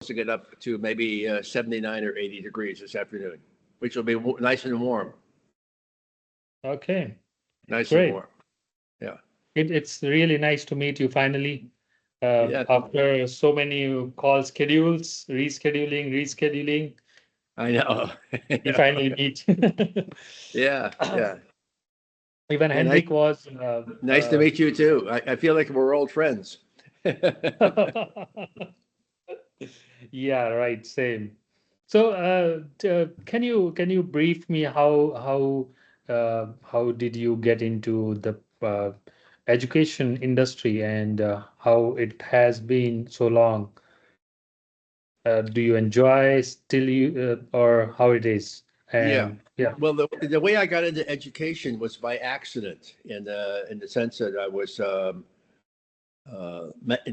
to get up to maybe 79 or 80 degrees this afternoon, which will be nice and warm. Okay, Nice and great. warm. Yeah. It's really nice to meet you finally. Yeah. After so many call schedules, rescheduling, I know. we finally meet. Yeah. Yeah. Even Yeah. Nice, Henrik was nice to meet you too. I feel like we're old friends. yeah, right, same. So, can you brief me how did you get into the education industry and how it has been so long? Do you enjoy still or how it is? Yeah. And yeah. Well, the way I got into education was by accident, in the sense that I was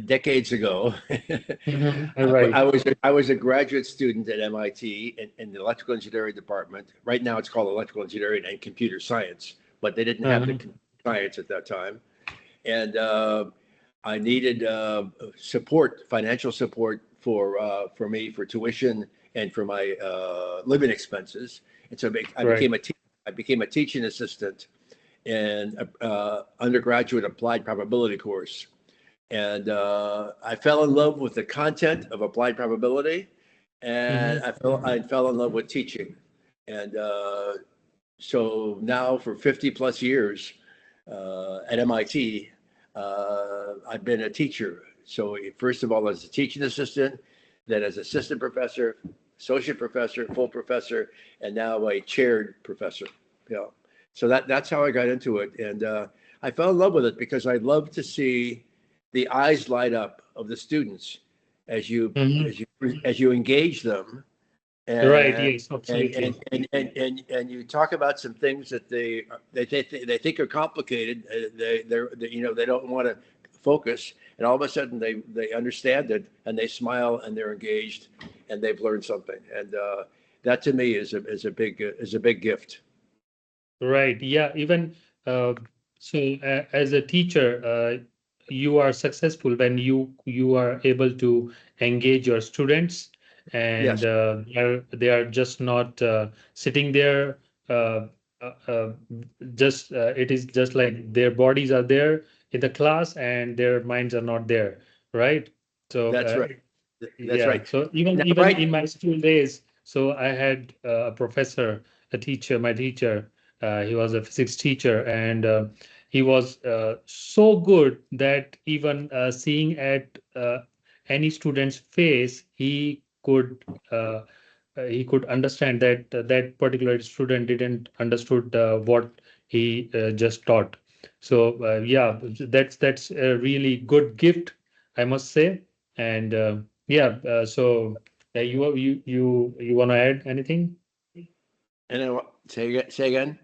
decades ago. Right. I was a graduate student at MIT in the electrical engineering department. Right now, it's called electrical engineering and computer science, but they didn't have the Uh-huh. computer science at that time. And I needed support, financial support for me for tuition and for my living expenses. And so Right. I became a teaching assistant in undergraduate applied probability course. And I fell in love with the content of applied probability, and Hmm. I fell in love with teaching. And so now for 50 plus years at MIT, I've been a teacher. So first of all, as a teaching assistant, then as assistant professor, associate professor, full professor, and now a chaired professor. You know, so that's how I got into it, and I fell in love with it because I love to see the eyes light up of the students as you Hmm. as you as you engage them, Right. and Yes, absolutely. and you talk about some things that they think are complicated. They you know they don't want to focus, and all of a sudden they understand it and they smile and they're engaged and they've learned something. And that to me is a big gift. Right. Yeah. Even uh, so, as a teacher, you are successful when you are able to engage your students, and Yes, they are just not sitting there. Uh, uh, just it is just like their bodies are there in the class and their minds are not there, right? So that's right. That's yeah. right. So Now, even right. in my school days, so I had a professor, a teacher, my teacher. He was a physics teacher, and he was so good that even seeing at any student's face, he could understand that that particular student didn't understood what he just taught. So yeah, that's a really good gift, I must say. And yeah, so you want to add anything? And then say again.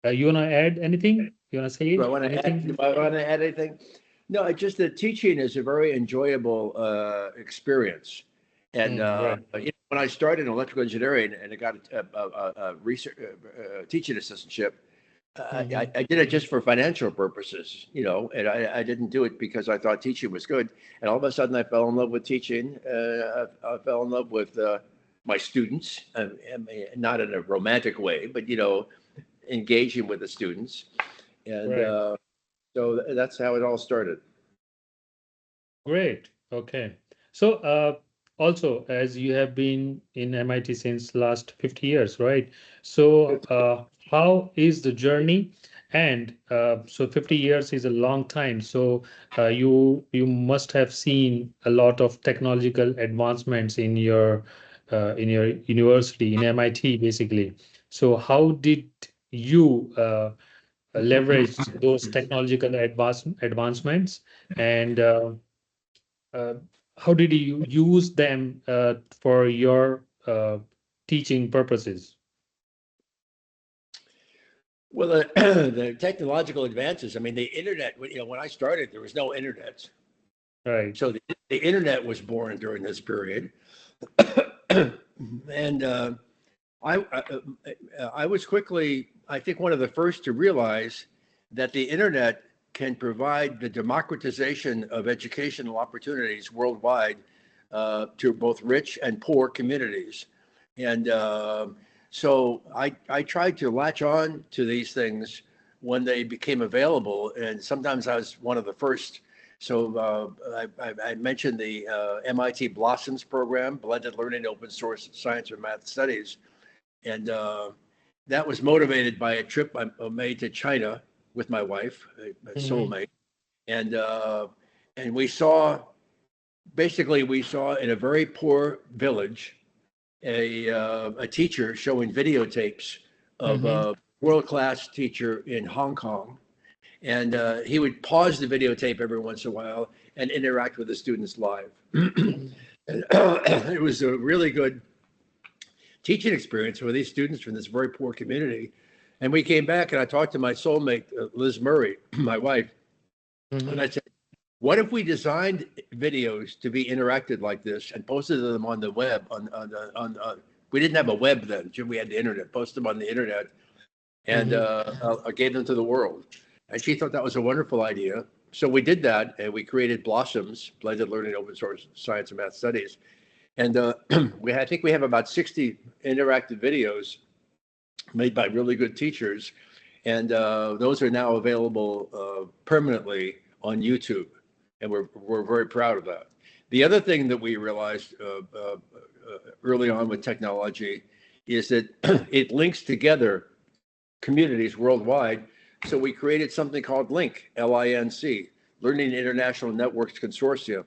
You want to add anything? You want to Do I say want to add? Do anything? I want to add anything? No, it's just that teaching is a very enjoyable experience. And Right. when I started in electrical engineering and I got a research teaching assistantship, Hmm. I did it just for financial purposes, and I didn't do it because I thought teaching was good. And all of a sudden, I fell in love with teaching. I fell in love with my students, I mean, not in a romantic way, but engaging with the students. And Right. so that's how it all started. Great. Okay. So, also, as you have been in MIT since last 50 years, right? So, how is the journey? And so 50 years is a long time. So, you must have seen a lot of technological advancements in your university in MIT, basically. So, how did you leverage those technological advancements? And uh, how did you use them for your teaching purposes? Well, the technological advances. I mean, the internet. When I started, there was no internet, Right. so the internet was born during this period, and I was quickly, I think, one of the first to realize that the internet can provide the democratization of educational opportunities worldwide to both rich and poor communities. And so I tried to latch on to these things when they became available. And sometimes I was one of the first. So I mentioned the MIT Blossoms program, Blended Learning Open Source Science and Math Studies. And that was motivated by a trip I made to China with my wife, a soulmate. And we saw, basically we saw in a very poor village, a teacher showing videotapes of a world-class teacher in Hong Kong. And he would pause the videotape every once in a while and interact with the students live. And it was a really good teaching experience for these students from this very poor community. And we came back and I talked to my soulmate, Liz Murray, my wife, and I said, what if we designed videos to be interacted like this and posted them on the web? We didn't have a web then, we had the internet. Post them on the internet, and I gave them to the world. And she thought that was a wonderful idea. So we did that, and we created Blossoms, Blended Learning Open Source Science and Math Studies. And I think we have about 60 interactive videos made by really good teachers, and those are now available permanently on YouTube. And we're very proud of that. The other thing that we realized early on with technology is that it links together communities worldwide. So we created something called LINC, L-I-N-C, Learning International Networks Consortium.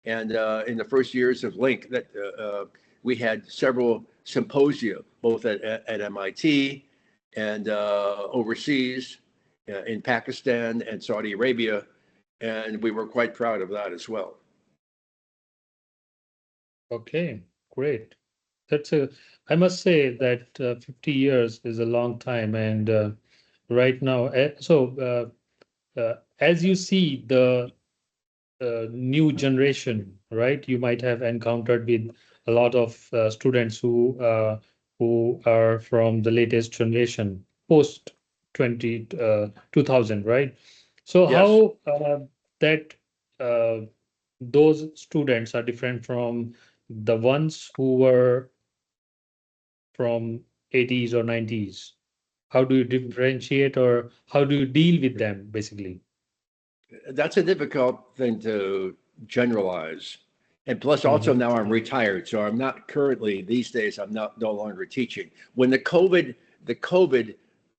And in the first years of LINC, we had several symposia, both at MIT and overseas in Pakistan and Saudi Arabia. And we were quite proud of that as well. Okay, great. I must say that 50 years is a long time. And right now, as you see the new generation, right, you might have encountered with a lot of students who are from the latest generation, post 2000, right? So Yes. how that those students are different from the ones who were from 80s or 90s? How do you differentiate, or how do you deal with them, basically? That's a difficult thing to generalize. And plus, also now I'm retired, so I'm not currently these days. I'm no longer teaching. When the COVID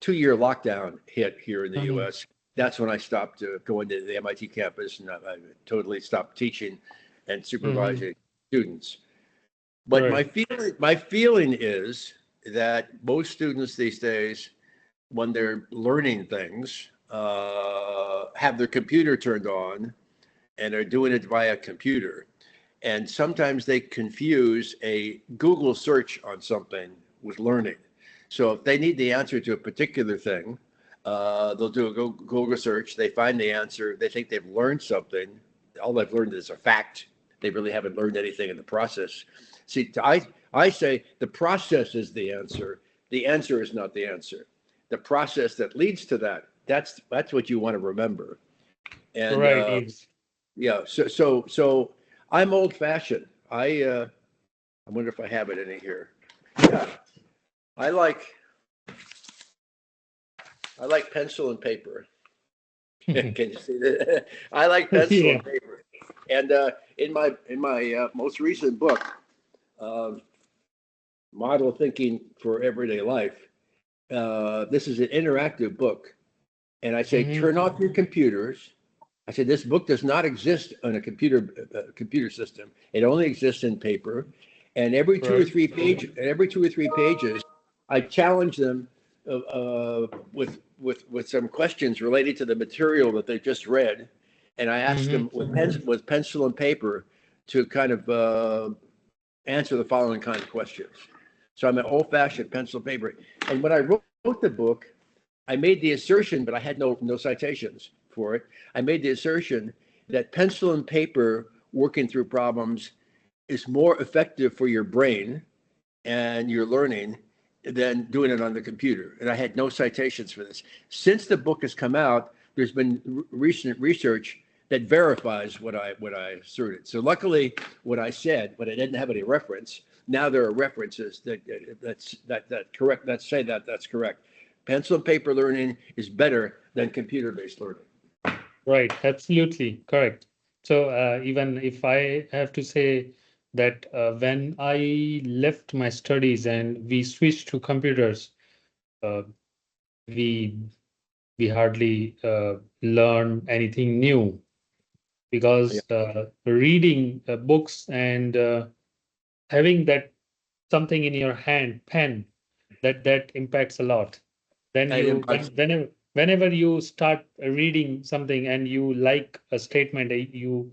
2-year lockdown hit here in the U.S., that's when I stopped going to the MIT campus, and I totally stopped teaching and supervising students. But Right. my feeling is that most students these days, when they're learning things, have their computer turned on and are doing it via computer. And sometimes they confuse a Google search on something with learning. So if they need the answer to a particular thing, they'll do a Google search. They find the answer. They think they've learned something. All they've learned is a fact. They really haven't learned anything in the process. See, I say the process is the answer. The answer is not the answer. The process that leads to that's what you want to remember. And Right. yeah, so I'm old fashioned. I wonder if I have it in here. Yeah, I like pencil and paper. Can you see that? I like pencil and paper. And in my most recent book, Model Thinking for Everyday Life, this is an interactive book, and I say turn off your computers. I said this book does not exist on a computer system. It only exists in paper. And every two or three pages, I challenge them with some questions related to the material that they just read, and I ask them with pencil and paper to kind of answer the following kind of questions. So I'm an old-fashioned pencil and paper. And when I wrote the book, I made the assertion, but I had no citations for it. I made the assertion that pencil and paper working through problems is more effective for your brain and your learning than doing it on the computer. And I had no citations for this. Since the book has come out, there's been recent research that verifies what I asserted. So luckily, what I said, but I didn't have any reference. Now there are references that correct that say that that's correct. Pencil and paper learning is better than computer-based learning. Right, absolutely correct. So even if I have to say that when I left my studies and we switched to computers, uh, we we hardly learn anything new Yeah, because reading books and having that something in your hand, pen, that impacts a lot. Then it impacts. whenever you start reading something and you like a statement, you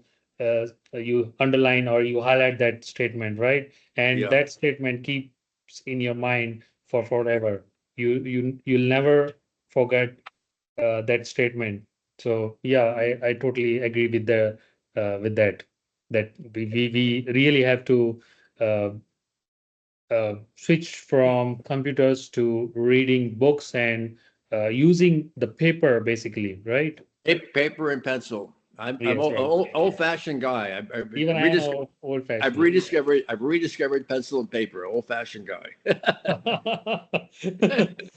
underline or you highlight that statement, right? And Yeah, that statement keeps in your mind for forever. You'll never forget that statement. So yeah, I totally agree with the with that. That we really have to uh, switch from computers to reading books and using the paper basically, right? paper and pencil. I'm Yes, right. old-fashioned guy. Even I am old-fashioned. I've rediscovered pencil and paper. Old-fashioned guy.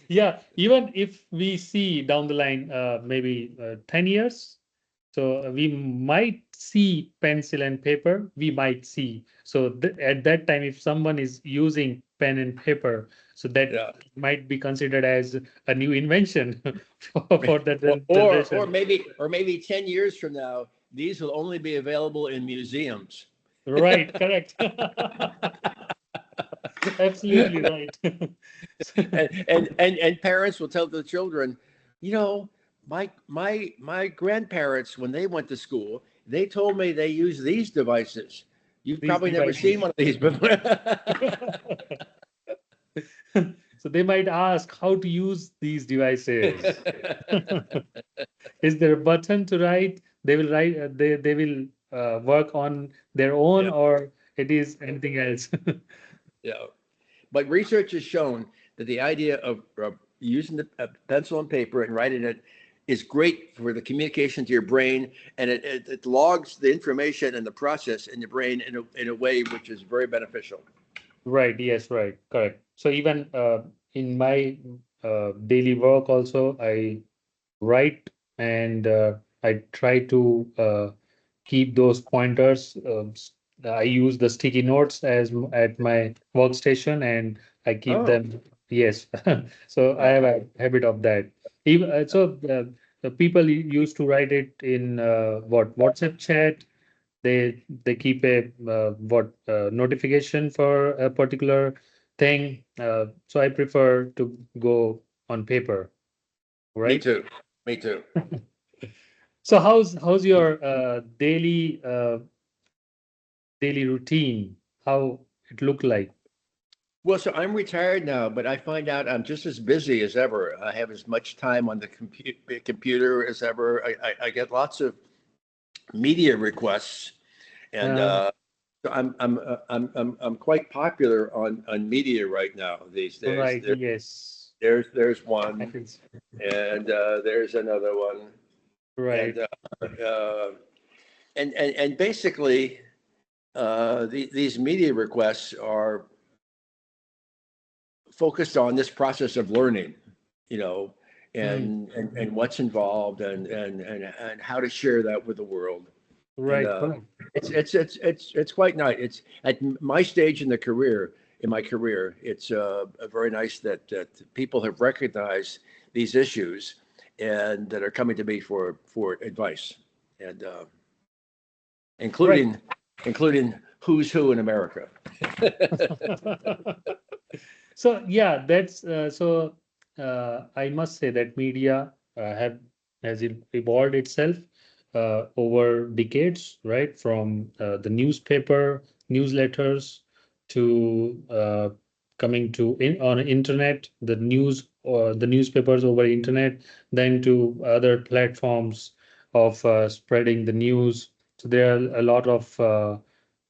Yeah, even if we see down the line, maybe 10 years, so we might see pencil and paper, we might see. So at that time, if someone is using pen and paper, so that Yeah. might be considered as a new invention for that Or generation. maybe 10 years from now, these will only be available in museums. Right, correct. Absolutely right. And parents will tell the children, you know, my grandparents, when they went to school, they told me they use these devices. You've These probably never seen devices. one of these before. So they might ask how to use these devices. Is there a button to write? They will write. They will work on their own, Yeah, or it is anything else. yeah. But research has shown that the idea of using the pencil and paper and writing it is great for the communication to your brain, and it logs the information and the process in your brain in a way which is very beneficial. Right. Yes. Right. Correct. So even in my daily work also, I write and I try to keep those pointers. I use the sticky notes at my workstation and I keep Oh, them. Yes. So I yeah. have a habit of that. Even the people used to write it in what WhatsApp chat. They keep a what notification for a particular thing. So I prefer to go on paper, Me right? too. Me too. So how's your daily routine? How it look like? Well, so I'm retired now, but I find out I'm just as busy as ever. I have as much time on the computer as ever. I get lots of media requests, and Uh, so I'm quite popular on media right now these days. right, yes. There's I one, think so. and there's another one, and Right, basically these media requests are focused on this process of learning, you know, mm, and what's involved and how to share that with the world. And right, correct. it's quite nice. It's at my stage in the career, in my career, it's very nice that people have recognized these issues and that are coming to me for advice, and Right. including including who's who in America. So yeah, that's I must say that media have has evolved itself over decades, right? From the newspaper, newsletters to coming to on internet, the news or the newspapers over internet, then to other platforms of spreading the news. So there are a lot of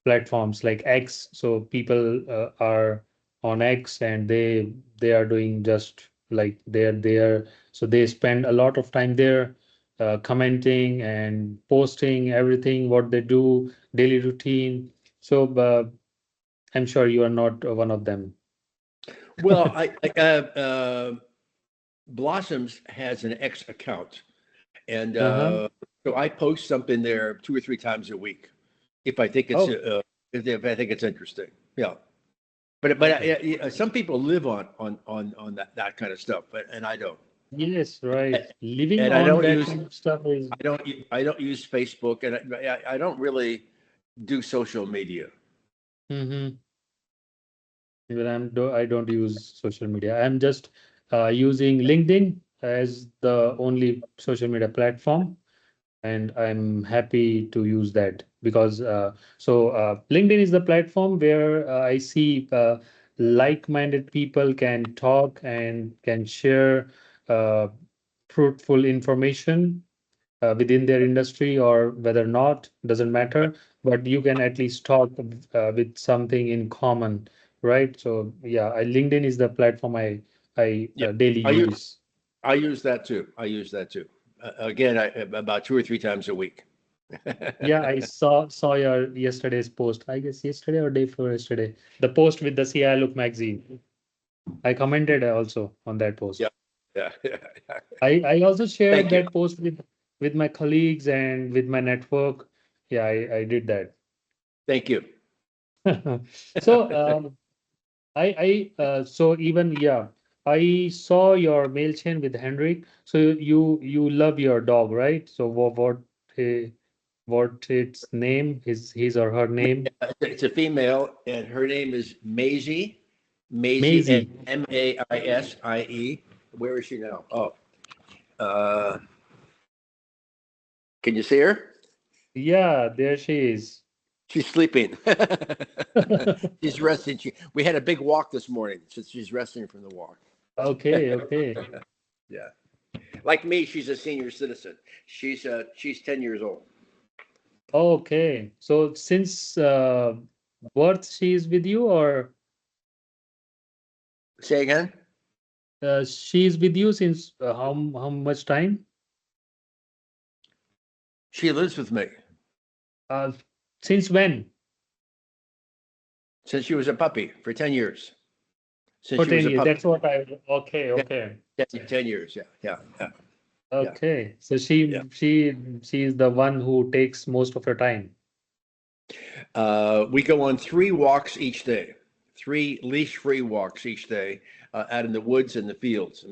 platforms like X. So people are on X and they are doing just like they're there. So they spend a lot of time there. commenting and posting everything what they do, daily routine. So I'm sure you are not one of them. Well, Blossoms has an X account, and Uh-huh. so I post something there 2 or 3 times a week if I think it's Oh, if I think it's interesting. Yeah, okay. some people live on that kind of stuff, but and I don't. Yes, right. Living And I on don't that use kind of stuff is. I don't use Facebook, and I don't really do social media. Mm-hmm. Even I don't use social media. I'm just using LinkedIn as the only social media platform, and I'm happy to use that because LinkedIn is the platform where I see like-minded people can talk and can share uh, fruitful information within their industry or whether not, doesn't matter, but you can at least talk with something in common, right? So yeah, LinkedIn is the platform I Yeah, daily I use use. I use that too. I use that too. Again, about 2 or 3 times a week. Yeah, I saw your yesterday's post. I guess yesterday or day before yesterday. The post with the CI Look magazine. I commented also on that post. Yeah, yeah, yeah. I also shared Thank you. that post with my colleagues and with my network. Yeah, I did that. Thank you. So so even yeah, I saw your mail chain with Henrik. So you love your dog, right? So uh, what its name, his or her name? It's a female, and her name is Maisie. Maisie, Maisie. Maisie. Where is she now? Oh, uh, can you see her? Yeah, there she is. She's sleeping. She's resting. We had a big walk this morning, so she's resting from the walk. Okay, okay. Yeah, like me, she's a senior citizen. She's 10 years old. Okay. So since birth she is with you or Say again. she is with you since how much time? She lives with me Uh, since when? since she was a puppy for 10 years. Since For she was 10 a years. puppy, That's what I okay, okay. 10 years. Yeah, yeah, yeah, yeah, Okay. So yeah. she is the one who takes most of your time. We go on 3 walks each day, 3 leash-free walks each day, out in the woods and the fields,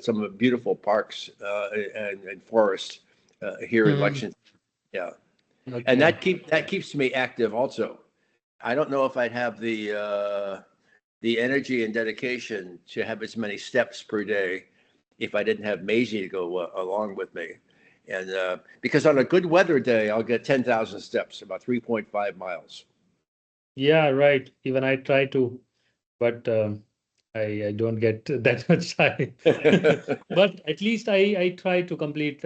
some of the beautiful parks and forests here in Mhm. Lexington. Yeah, and Okay. that keeps me active also. I don't know if I'd have the energy and dedication to have as many steps per day if I didn't have Maisie to go along with me. And because on a good weather day, I'll get 10,000 steps, about 3.5 miles. Yeah, right. Even I try to, but I don't get that much time. But at least I try to complete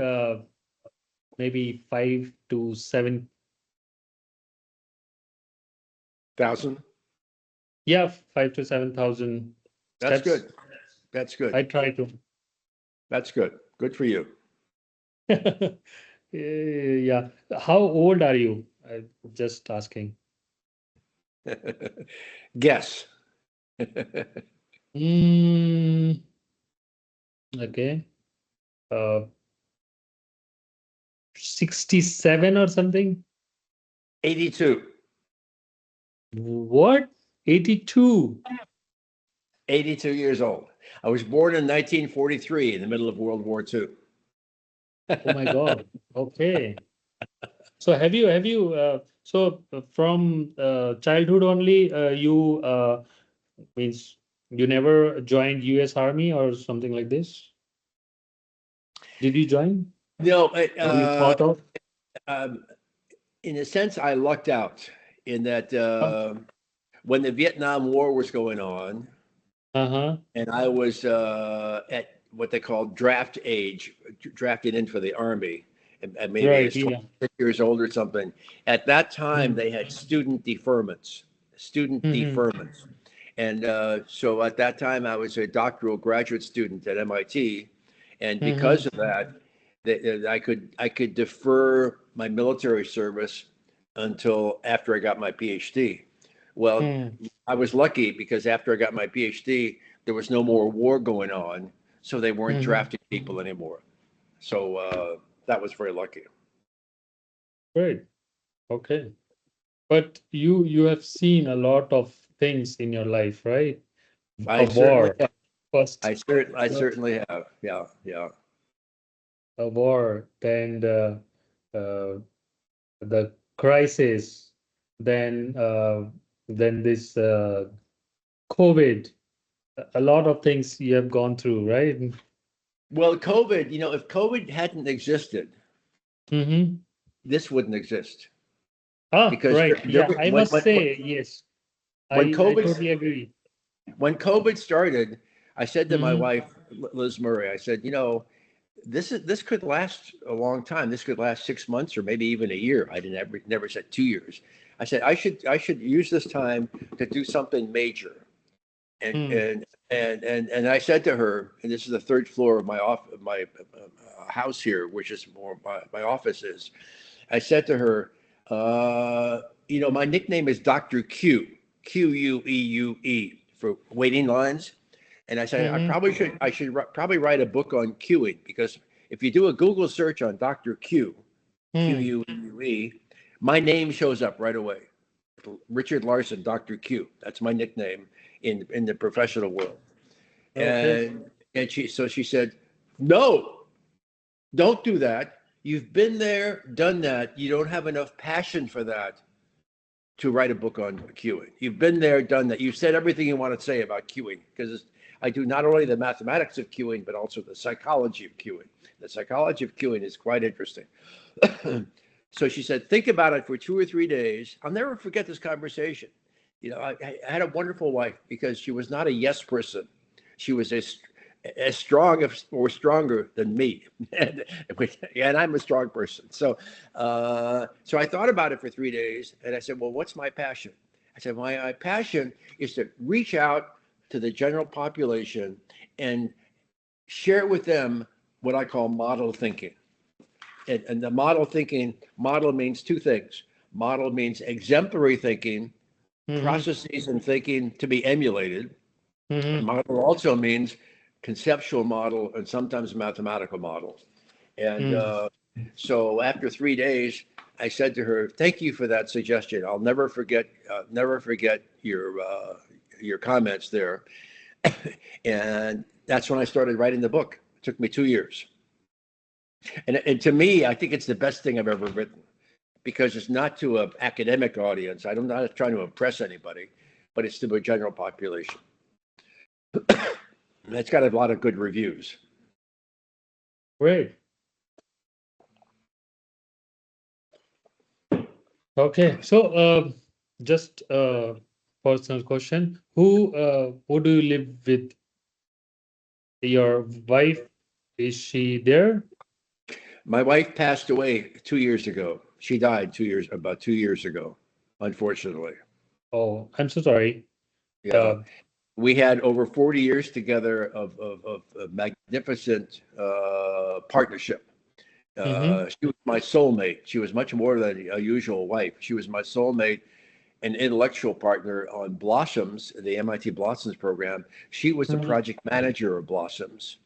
maybe 5 to 7. 1,000? Yeah, 5 to 7,000 That's steps. good. That's good. I try to. That's good. Good for you. Yeah. How old are you? I'm just asking. Guess. Mm, okay. Uh, 67 or something? 82. What? 82. 82 years old. I was born in 1943 in the middle of World War II. Oh my God. Okay. So from childhood only you means you never joined US Army or something like this? Did you join No, or you thought of? um, in a sense, I lucked out in that Uh, when the Vietnam War was going on, Uh-huh. and I was at what they call draft age, drafted in for the Army, and maybe Right, as yeah. 26 years old or something. At that time, Mm-hmm. they had student deferments, student Mm-hmm. deferments. And so at that time, I was a doctoral graduate student at MIT. And because Mm-hmm. of that, that I could defer my military service until after I got my PhD. Well, Hmm. I was lucky because after I got my PhD, there was no more war going on, so they weren't Hmm. drafting people anymore. So that was very lucky. Great. Okay. But you have seen a lot of things in your life, right? A I certainly war have. first, I uh, certainly have. Yeah, yeah. a war, then uh, the crisis, then this COVID. A lot of things you have gone through, right? Well, COVID, if COVID hadn't existed, Mm-hmm. this wouldn't exist Ah, because right. Yeah, I must say yes. when I COVID totally agree. when COVID started, I said to my Mm-hmm. wife, Liz Murray, I said, this could last a long time. This could last 6 months or maybe even a year. I didn't ever never said 2 years. I said I should use this time to do something major. And Mm. and and I said to her, and this is the third floor of my house here, which is more my office is. I said to her, my nickname is Dr. Q, Queuee for waiting lines. And I said, Mm-hmm. I should probably write a book on queuing because if you do a Google search on Dr. Q, Mm. Queuee, my name shows up right away. Richard Larson, Dr. Q. That's my nickname in the professional world. Okay. And she said, no, don't do that. You've been there, done that. You don't have enough passion for that to write a book on queuing. You've been there, done that. You've said everything you want to say about queuing because I do not only the mathematics of queuing, but also the psychology of queuing. The psychology of queuing is quite interesting. So she said, think about it for 2 or 3 days. I'll never forget this conversation. I had a wonderful wife because she was not a yes person. She was as strong or stronger than me, and I'm a strong person. So I thought about it for 3 days, and I said, "Well, what's my passion?" I said, "My passion is to reach out to the general population and share with them what I call model thinking." And the model means two things. Model means exemplary thinking, Mm-hmm. processes and thinking to be emulated. And Mm-hmm. model also means conceptual model and sometimes mathematical model. And Mm. so after 3 days, I said to her, "Thank you for that suggestion. I'll never forget your comments there." And that's when I started writing the book. It took me 2 years. And to me, I think it's the best thing I've ever written because it's not to an academic audience. I'm not trying to impress anybody, but it's to a general population. And it's got a lot of good reviews. Great. Okay. So, just personal question. Who do you live with? Your wife, is she there? My wife passed away 2 years ago. She died about 2 years ago, unfortunately. Oh, I'm so sorry. Yeah. Uh, We had over 40 years together of a magnificent partnership. mm-hmm. She was my soulmate. She was much more than a usual wife. She was my soulmate and intellectual partner on Blossoms, the MIT Blossoms program. She was the Mm-hmm. project manager of Blossoms.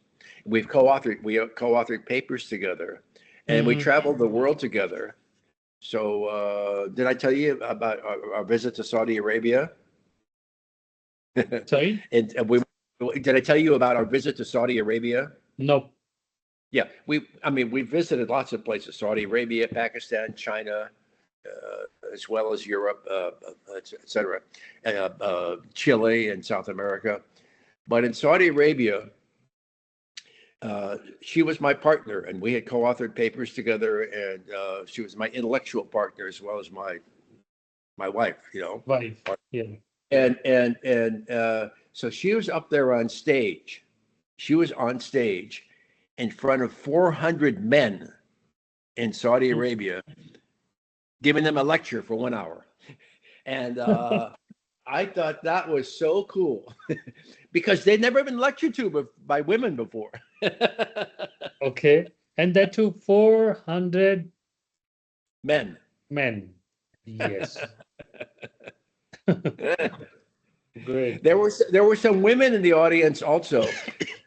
We co-authored papers together, and we Mm-hmm. traveled the world together. So, did I tell you about our visit to Saudi Arabia? Sorry? And we did I tell you about our visit to Saudi Arabia? No. Yeah, we visited lots of places: Saudi Arabia, Pakistan, China, as well as Europe, et cetera, Chile, and South America. But in Saudi Arabia, she was my partner, and we had co-authored papers together, and she was my intellectual partner as well as my wife. Wife. Yeah. And so she was up there on stage. She was on stage in front of 400 men in Saudi Arabia, giving them a lecture for 1 hour. And I thought that was so cool because they'd never been lectured to by women before. Okay. And that too 400 Men. men. Yes. Great. There were some women in the audience also,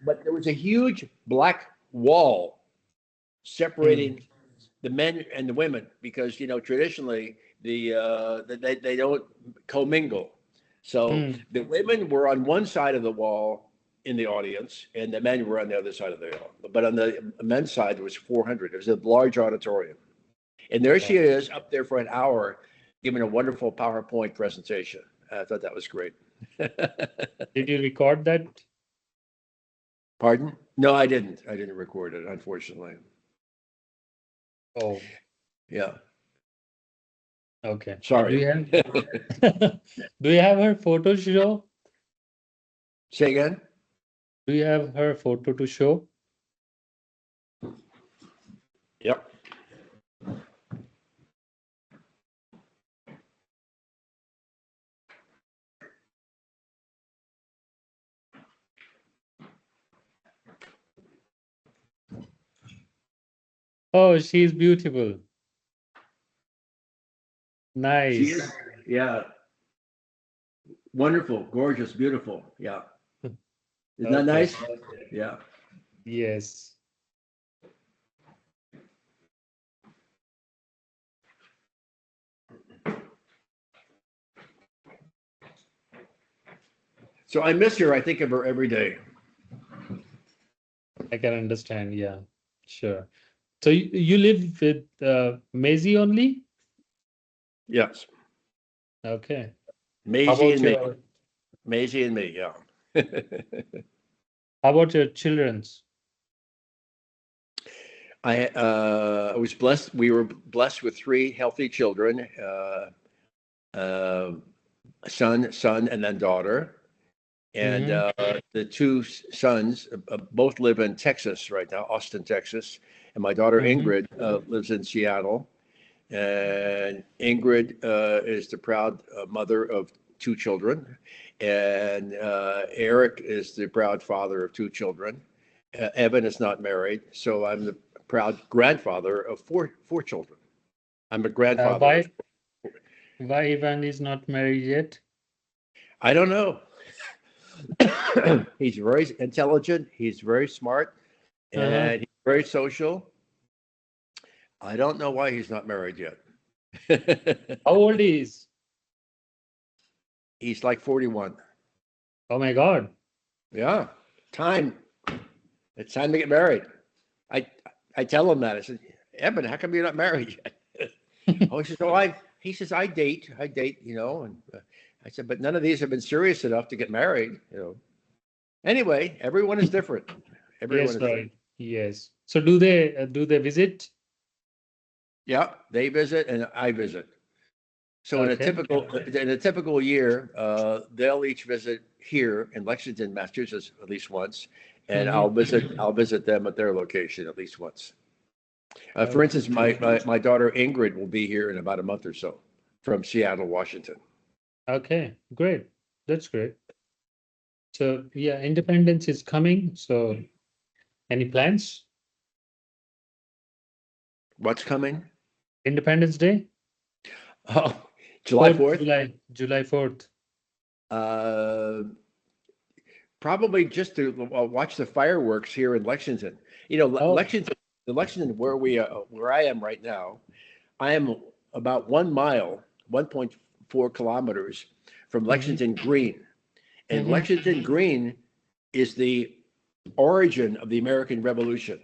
but there was a huge black wall Hmm. separating the men and the women because traditionally they don't commingle. So Hmm. the women were on one side of the wall in the audience, and the men were on the other side of the wall. But on the men's side, there was 400. It was a large auditorium, and there she Wow. is up there for an hour, giving a wonderful PowerPoint presentation. I thought that was great. Did you record that? Pardon? No, I didn't. I didn't record it, unfortunately. Oh, Yeah, okay. Do sorry. you have do you have her photo show? Say again? Do you have her photo to show? Yep. Oh, she's beautiful. She is. Nice. Yeah. Wonderful, gorgeous, beautiful. Yeah. Isn't that Okay. nice? Yeah. Yes. So I miss her. I think of her every day. I can understand. Yeah, sure. So you live with Maisie only? Yes. Okay. How Maisie about and me. your Maisie and me. Yeah. how about your children's? I was blessed. We were blessed with three healthy children, uh, son, and then daughter. And Mm-hmm. the two sons both live in Texas right now, Austin, Texas. And my daughter Mm-hmm. Ingrid lives in Seattle. And Ingrid is the proud mother of two children. And Eric is the proud father of two children. Evan is not married. So I'm the proud grandfather of four children. I'm a grandfather of, Why Ivan is not married yet? I don't know. He's very intelligent. He's very smart. Uh-huh. And he's very social. I don't know why he's not married yet. How old he is? He's like 41. Oh my God. Yeah, time. It's time to get married. I I tell him that. I said, Evan, how come you're not married yet? Oh, he says, he says, I date, and I said, but none of these have been serious enough to get married. Anyway, everyone is different. Everyone Yes, is different. right. Yes. So do they visit? Yeah, they visit and I visit. So Okay. in a typical year, they'll each visit here in Lexington, Massachusetts, at least once, and Mm-hmm. I'll visit them at their location at least once. For Okay. instance, my daughter Ingrid will be here in about a month or so from Seattle, Washington. Okay. Great. That's great. So yeah, independence is coming. So any plans? What's coming? Independence Day? Oh, July 4th 4th? July, July 4th. Uh, Probably just to watch the fireworks here in Lexington. Oh. Lexington, where I am right now, I am about 1 mile, 1.4 kilometers from Mm-hmm. Lexington Green. And Mm-hmm. Lexington Green is the origin of the American Revolution.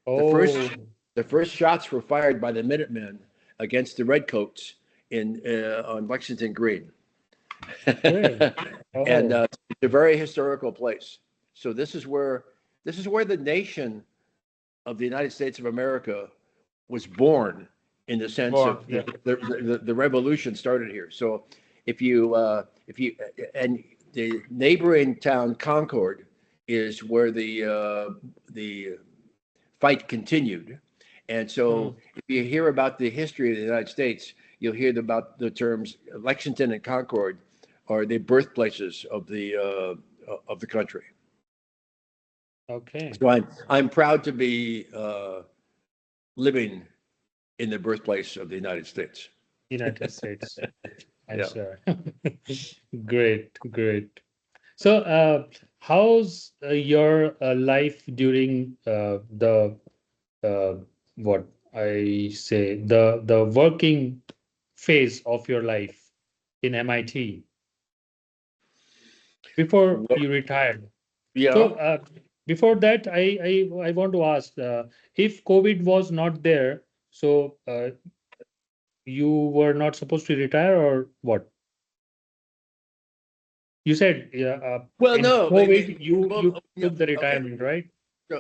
The Oh, first, the first shots were fired by the Minutemen against the Redcoats on Lexington Green. great. And Oh, it's a very historical place. So this is where the nation of the United States of America was born, in the sense wow. of Yeah. the revolution started here. So if you and the neighboring town Concord is where the fight continued. And so Mm. if you hear about the history of the United States, you'll hear about the terms Lexington and Concord are the birthplaces of the country. Okay. So I'm proud to be living in the birthplace of the United States. United States. I'm Yeah. sure. Great, great. So, how's your life during the what I say the working phase of your life in MIT before What- you retired? So, Yeah. before that, I want to ask if COVID was not there, so you were not supposed to retire or what? You said yeah, Well, in no, COVID you well, no, took the okay. retirement, right?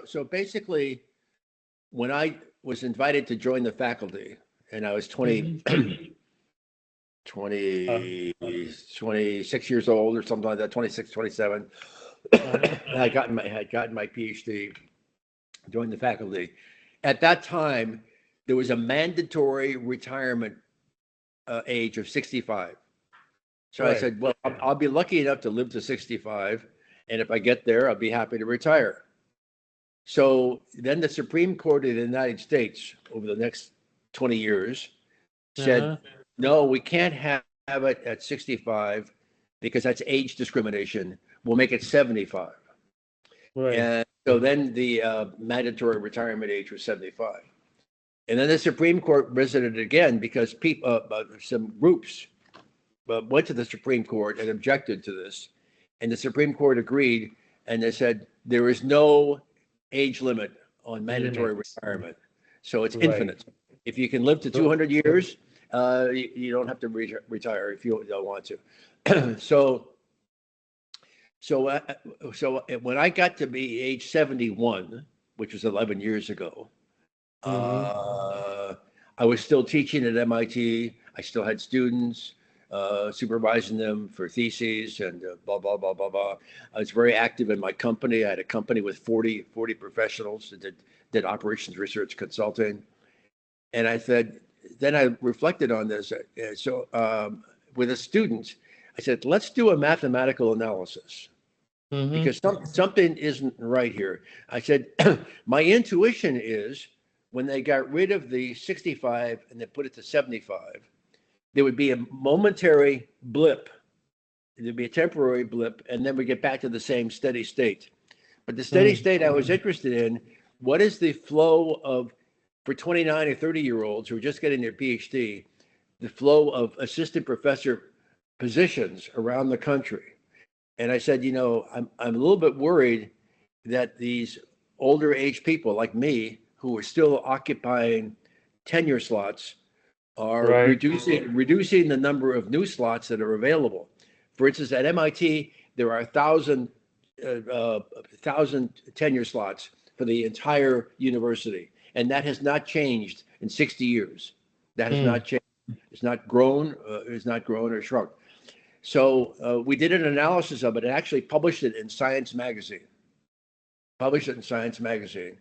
So basically, when I was invited to join the faculty, and I was Mhm. Uh, 26 years old or something like that, 26, 27. uh-huh. And had gotten my PhD, joined the faculty. At that time, there was a mandatory retirement age of 65. So I Right. said, well, I'll be lucky enough to live to 65. And if I get there, I'll be happy to retire. So then the Supreme Court of the United States, over the next 20 years, said, Uh-huh. no, we can't have it at 65 because that's age discrimination. We'll make it 75. Right. And so then the mandatory retirement age was 75. And then the Supreme Court visited it again because some groups went to the Supreme Court and objected to this. And the Supreme Court agreed, and they said there is no age limit on mandatory Limits. retirement. So it's Right. infinite. If you can live to So, 200 years, you don't have to retire if you don't want to. So, uh, so when I got to be age 71, which was 11 years ago, mhm. uh, I was still teaching at MIT. I still had students, supervising them for theses and blah, blah, blah, blah, blah. I was very active in my company. I had a company with 40 professionals that did operations research consulting. And I said, then I reflected on this. With a student, I said, let's do a mathematical analysis Mhm. because something isn't right here. I said, my intuition is when they got rid of the 65 and they put it to 75, there would be a momentary blip. There'd be a temporary blip, and then we get back to the same steady state. But the steady Mm. state I was interested in, what is the flow of, for 29 or 30-year-olds who are just getting their PhD, the flow of assistant professor positions around the country? And I said, I'm a little bit worried that these older age people like me who are still occupying tenure slots are Right. reducing the number of new slots that are available. For instance, at MIT, there are 1,000 tenure slots for the entire university, and that has not changed in 60 years. That has Mm. not changed. It's not grown. It's not grown or shrunk. So we did an analysis of it and actually published it in Science Magazine. Published it in Science Magazine.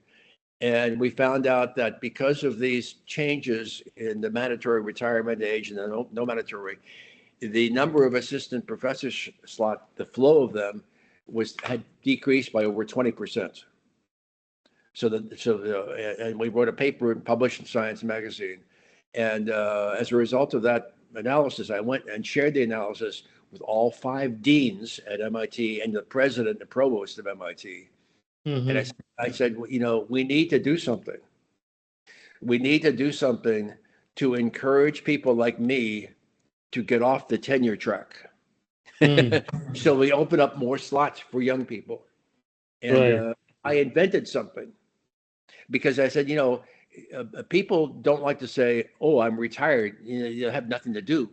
And we found out that because of these changes in the mandatory retirement age and the no mandatory, the number of assistant professor slot, the flow of them had decreased by over 20%. And we wrote a paper and published in Science Magazine. And as a result of that analysis, I went and shared the analysis with all 5 deans at MIT and the president and provost of MIT. And Mhm. I said, well, we need to do something. We need to do something to encourage people like me to get off the tenure track. Mm. So we open up more slots for young people. And Right. I invented something because I said, people don't like to say, "Oh, I'm retired." You have nothing to do.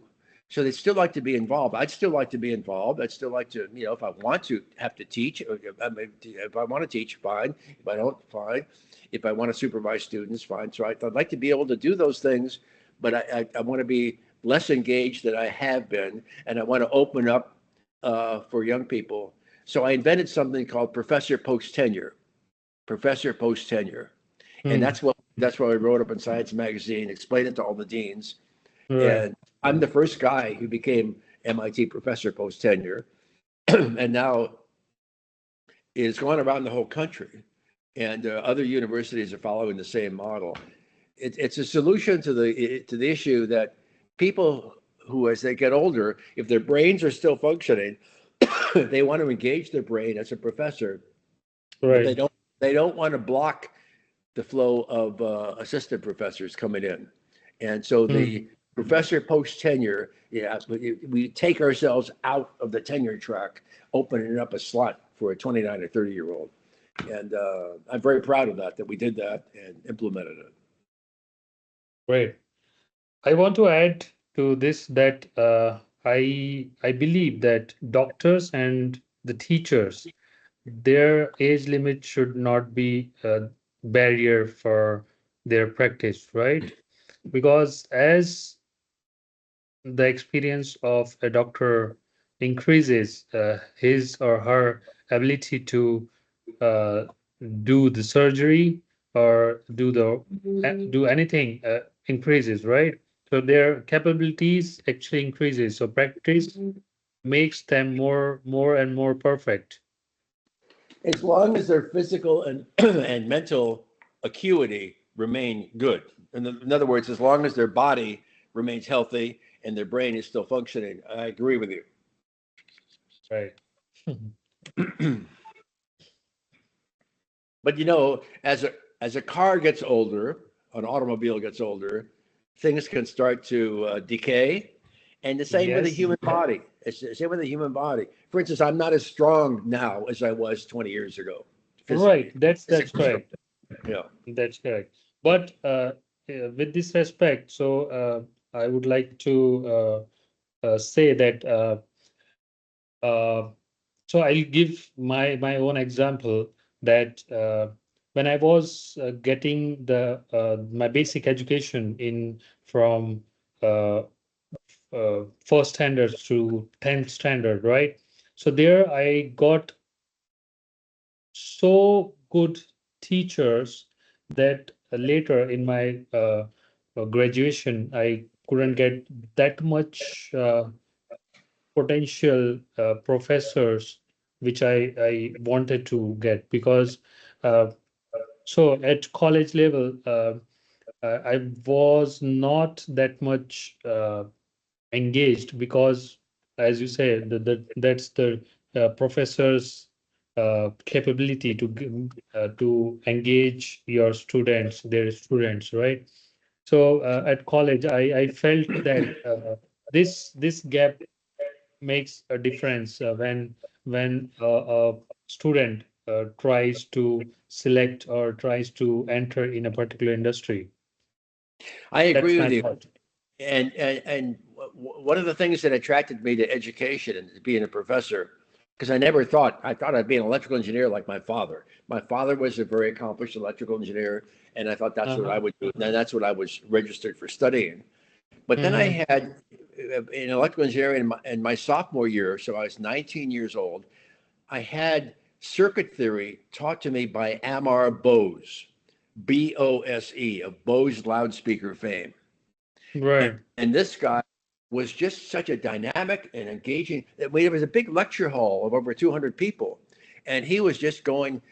So they still like to be involved. I'd still like to be involved. I'd still like to, if I want to, have to teach. If I want to teach, fine. If I don't, fine. If I want to supervise students, fine. So I'd like to be able to do those things, but I want to be less engaged than I have been, and I want to open up for young people. So I invented something called Professor Post Tenure. Professor Post Tenure. And Mm. that's what I wrote up in Science Magazine, explained it to all the deans. Right. And I'm the first guy who became MIT professor post tenure. And now It's gone around the whole country, and other universities are following the same model. It's a solution to the issue that people who, as they get older, if their brains are still functioning, they want to engage their brain as a professor, but Right. they don't want to block the flow of assistant professors coming in. And so Hmm. the professor post tenure, yeah, we take ourselves out of the tenure track, opening up a slot for a 29 or 30-year old. And I'm very proud of that we did that and implemented it. Right. I want to add to this that I believe that doctors and the teachers, their age limit should not be a barrier for their practice, right? Because as the experience of a doctor increases, his or her ability to uh, do the surgery or do anything increases, right? So their capabilities actually increases. So practice makes them more and more perfect. As long as their physical and and mental acuity remain good. In other words, as long as their body remains healthy and their brain is still functioning, I agree with Right. you. But as a car gets older, an automobile gets older, things can start to decay, and the same with the Yes. human body. It's the same with the human body. For instance, I'm not as strong now as I was 20 years ago, Right. physically. That's Physically strong. correct. Yeah. That's correct. But with this respect, so I would like to say that uh, so I'll give my own example that when I was getting the my basic education in from uh, first standard to 10th standard, right? So there I got so good teachers that later in my graduation I couldn't get that much potential professors which I wanted to get because so at college level I was not that much engaged because as you say that's the professor's capability to engage your students, their students, right? So at college I felt that this gap makes a difference when a student tries to select or tries to enter in a particular industry. I That's agree my with you. thought. And one of the things that attracted me to education and being a professor, because I thought I'd be an electrical engineer like my father. My father was a very accomplished electrical engineer, and I thought that's what I Uh-huh. would do. And that's what I was registered for studying. But then Hmm. I had in electrical engineering in my sophomore year, so I was 19 years old. I had circuit theory taught to me by Amar Bose, Bose, of Bose loudspeaker fame. Right. And this guy was just such a dynamic and engaging. There was a big lecture hall of over 200 people, and he was just going,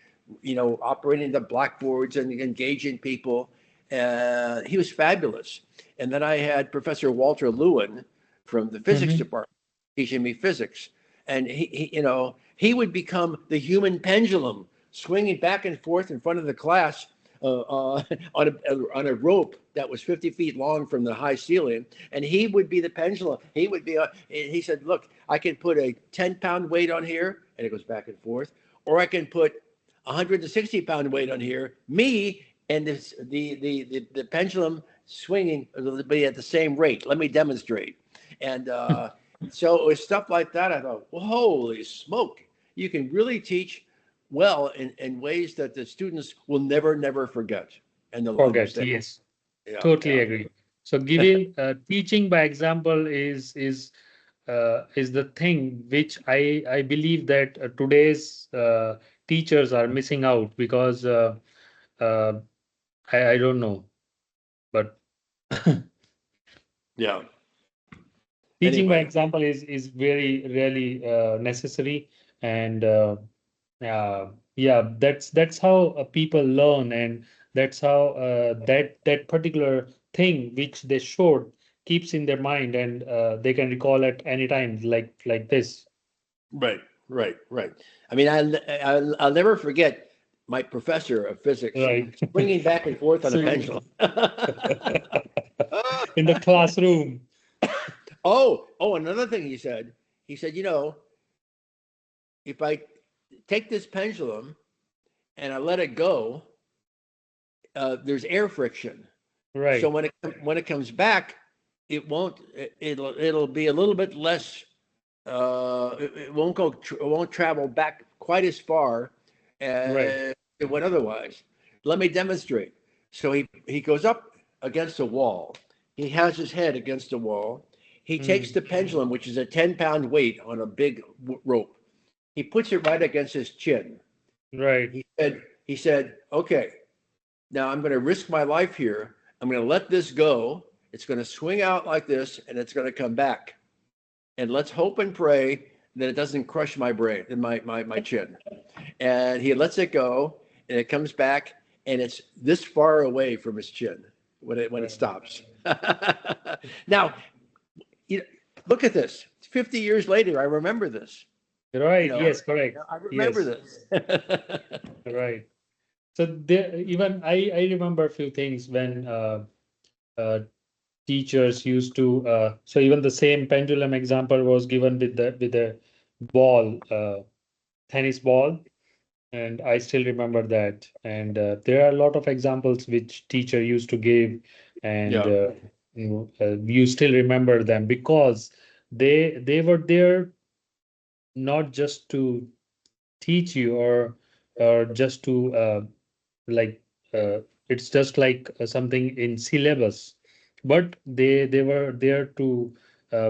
operating the blackboards and engaging people. He was fabulous. And then I had Professor Walter Lewin from the physics Hmm. department teaching me physics, and he would become the human pendulum, swinging back and forth in front of the class on a rope that was 50 feet long from the high ceiling, and he would be the pendulum. He said, "Look, I can put a 10-pound weight on here, and it goes back and forth, or I can put a 160-pound weight on here, me, and the pendulum swinging will be at the same rate. Let me demonstrate." And so it was stuff like that. I thought, well, holy smoke, you can really teach well in ways that the students will never forget and they'll Forget. understand. Yes. Yeah, Totally yeah. agree. So giving teaching by example is the thing which I believe that today's teachers are missing out because uh, I don't know, but Yeah. teaching by Anyway, example is very really necessary and Yeah, that's how people learn, and that's how that particular thing which they showed keeps in their mind, and they can recall at any time, like this. Right, right, right. I mean, I'll never forget my professor of physics Right. swinging back and forth on a So pendulum. in the classroom. Oh, another thing he said, if I take this pendulum and I let it go, there's air friction. So Right. when it comes back, it won't. It'll be a little bit less. It won't go. It won't travel back quite as far Right. as it would otherwise. Let me demonstrate. So he goes up against a wall. He has his head against the wall. He takes Mm, the pendulum, which is a 10-pound weight on a big rope. He puts it right against his chin. right. He said, okay, now I'm going to risk my life here. I'm going to let this go. It's going to swing out like this, and it's going to come back. And let's hope and pray that it doesn't crush my brain and my chin. And he lets it go, and it comes back, and it's this far away from his chin when it stops. Now, you know, look at this. 50 years later, I remember this. You Right. know, Yes, correct. I remember Yes, this. right. So there, even I remember a few things when uh, teachers used to so even the same pendulum example was given with the ball, tennis ball, and I still remember that. And there are a lot of examples which teacher used to give, and Yeah, you still remember them because they were there not just to teach you, or just to like it's just like something in syllabus, but they were there to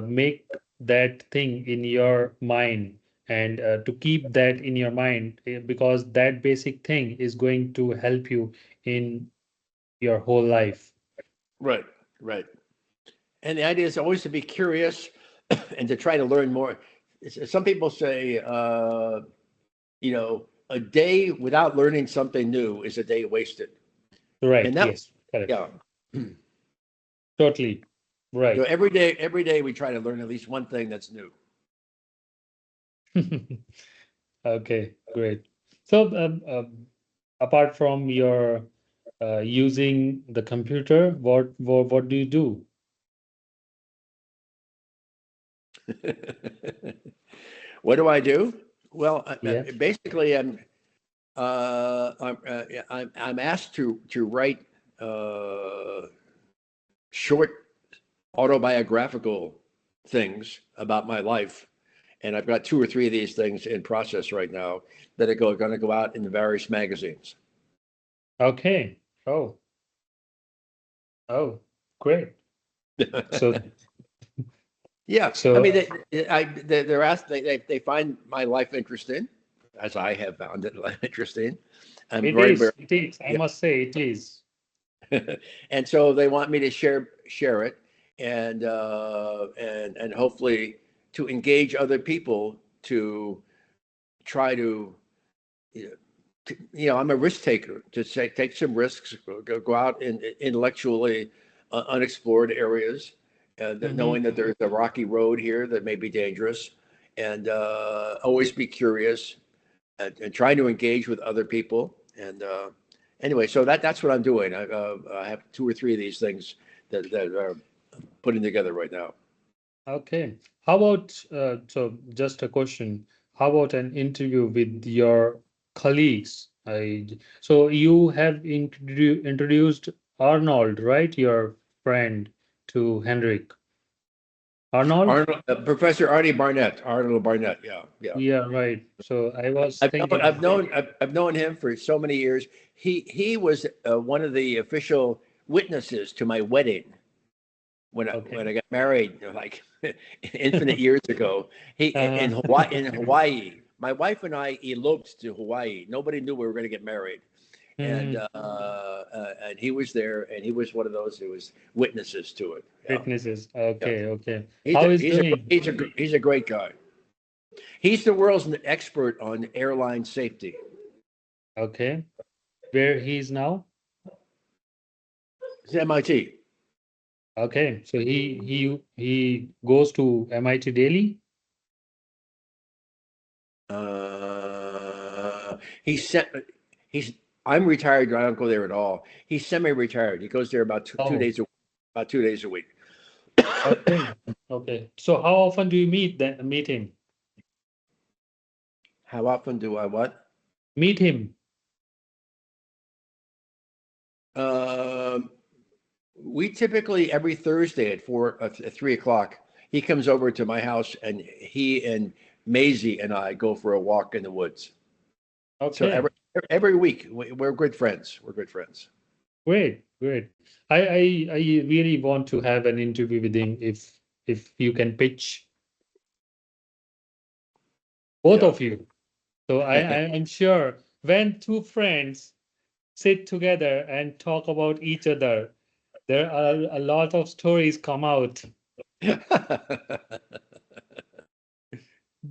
make that thing in your mind, and to keep that in your mind, because that basic thing is going to help you in your whole life. right, right. And the idea is always to be curious and to try to learn more. Some people say, a day without learning something new is a day wasted. Right. And that, Yes, correct. yeah. Totally So right. every day we try to learn at least one thing that's new. Okay, great. So apart from your using the computer, what do you do? What do I do? Well, Yeah. basically, yeah, I'm asked to write uh, short autobiographical things about my life, and I've got two or three of these things in process right now that are going to go out in the various magazines. Okay. Oh, oh, great. So, Yeah, I so mean, they're asked. They find my life interesting, as I have found it interesting. I'm it very, is, very, it is. I yeah. must say it is. And so they want me to share it, and hopefully to engage other people to try to, you know, I'm a risk taker, to say take some risks, go out in intellectually unexplored areas, Hmm. knowing that there's a rocky road here that may be dangerous, and always be curious, and trying to engage with other people. And anyway, so that's what I'm doing. I have two or three of these things that are putting together right now. Okay. How about so just a question. How about an interview with your colleagues? So you have introduced Arnold, right? Your friend to Henrik. Arnold? Arnold, Professor Arnold Barnett. Yeah, yeah. Yeah, right. So I was thinking, I've known him for so many years. He was one of the official witnesses to my wedding when okay. I got married, like infinite years ago. He Uh, in Hawaii. In Hawaii, my wife and I eloped to Hawaii. Nobody knew we were going to get married, and mhm. and he was there, and he was one of those who was witnesses to it. Yeah, Witnesses. yeah. Okay, okay. How is doing? He's a great guy. He's the world's expert on airline safety. Okay. Where he is now? It's MIT. Okay. So he goes to MIT daily? He's sent. He's. I'm retired. I don't go there at all. He's semi-retired. He goes there about two Oh, days about 2 days a week. okay. Okay. So how often do you meet him? How often do I what? Meet him. Um, we typically every Thursday at 3 o'clock. He comes over to my house, and he and Maisie and I go for a walk in the woods. So Okay. every week we're good friends. We're good friends. Great, great. I really want to have an interview with him if you can pitch both Yeah. of you. So I'm sure when two friends sit together and talk about each other, there are a lot of stories come out.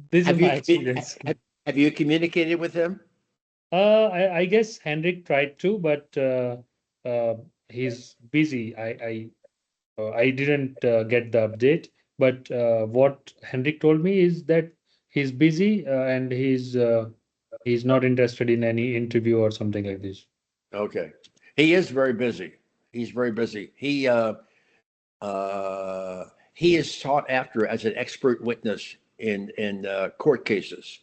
This is have you my experience. have you communicated with him? I guess Henrik tried to, but uh, he's busy. I didn't get the update, but what Henrik told me is that he's busy and he's not interested in any interview or something like this. Okay. He is very busy. He's very busy. He is sought after as an expert witness in court cases.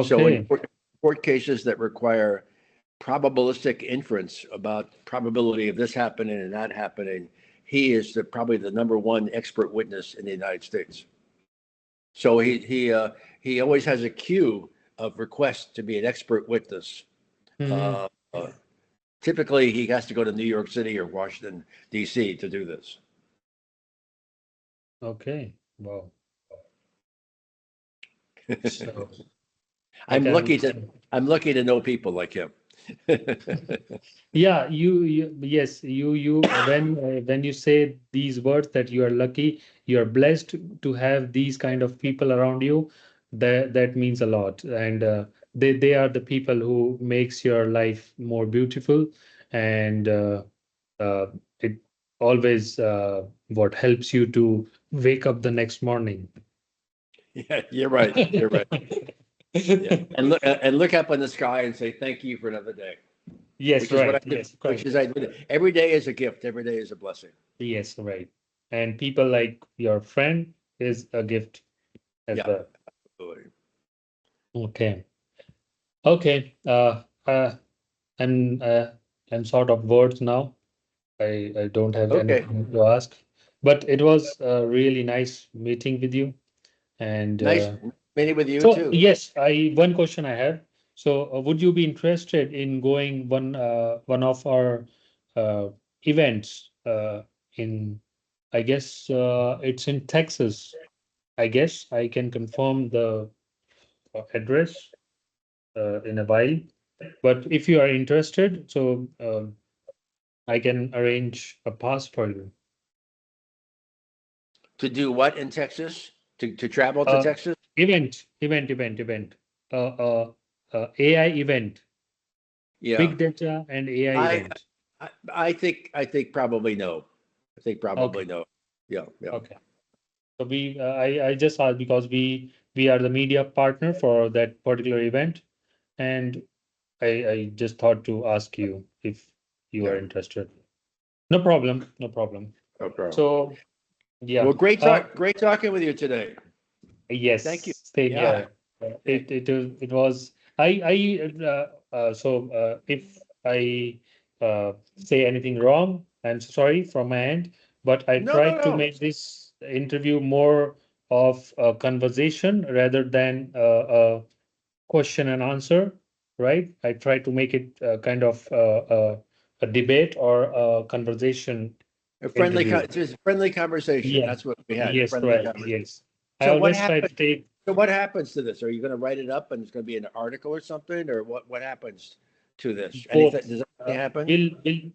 So in Okay, court cases that require probabilistic inference about probability of this happening and that happening, he is probably the number one expert witness in the United States. So he always has a queue of requests to be an expert witness. hmm, Uh, uh, Typically, he has to go to New York City or Washington D.C. to do this. okay, wow. So I I'm can lucky to understand. I'm lucky to know people like him. Yeah, yes, when you say these words that you are lucky, you are blessed to have these kind of people around you, that means a lot. And they are the people who makes your life more beautiful, and uh, it always what helps you to wake up the next morning. Yeah, you're right. You're right. Yeah, and look up in the sky and say thank you for another day, Yes, which is what I right. do. Yes, Which correct. is I do. Every day is a gift. Every day is a blessing. Yes, right. And people like your friend is a gift as Yeah, well. absolutely. Okay. Okay. I'm I'm sort of bored now. I don't have Okay. anything to ask, but it was really nice meeting with you. And Nice meeting with you so too. yes, I one question I have. So would you be interested in going one of our uh, events in I guess it's in Texas. I guess I can confirm the address in a while. But if you are interested, so I can arrange a pass for you. To do what in Texas? To travel to Uh, Texas? event. AI event, Yeah. big data and AI I event. I think probably no. I think probably Okay, no. Yeah, yeah. okay. So I just asked because we are the media partner for that particular event, and I just thought to ask you if you are Yeah. interested. No problem, no problem. No problem. So Well, yeah, great talking with you today. Thank you. yes, same Yeah. here. It was if I say anything wrong, I'm sorry from my end, but I No, no, tried to no. make this interview more of a conversation rather than a question and answer, right? I tried to make it kind of a debate or a conversation interview. Just a friendly conversation. Yeah, That's what we had. yes, Friendly correct, conversation. yes. I So what always try to happens? take. So what happens to this? Are you going to write it up and it's going to be an article or something, or what happens to this? Anything? Both. Does anything happen?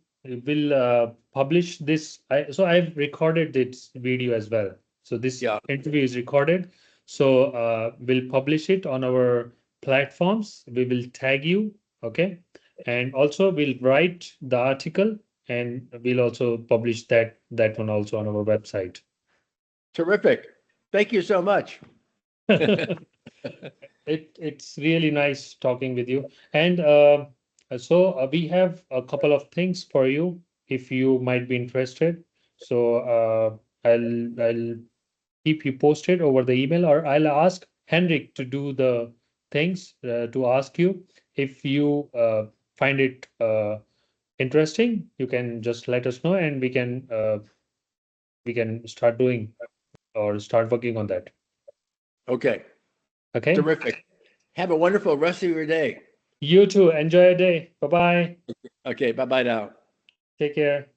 Will publish this. So I've recorded this video as well. So this Yeah. interview is recorded. So we'll publish it on our platforms. We will tag you, okay? And also we'll write the article and we'll also publish that one also on our website. Terrific. Thank you so much. It's really nice talking with you. And we have a couple of things for you if you might be interested. So I'll keep you posted over the email, or I'll ask Henrik to do the things to ask you. If you find it interesting, you can just let us know, and we can start doing or start working on that. Okay. Okay. Terrific. Have a wonderful rest of your day. You too. Enjoy your day. Bye bye. Okay. Bye bye now. Take care.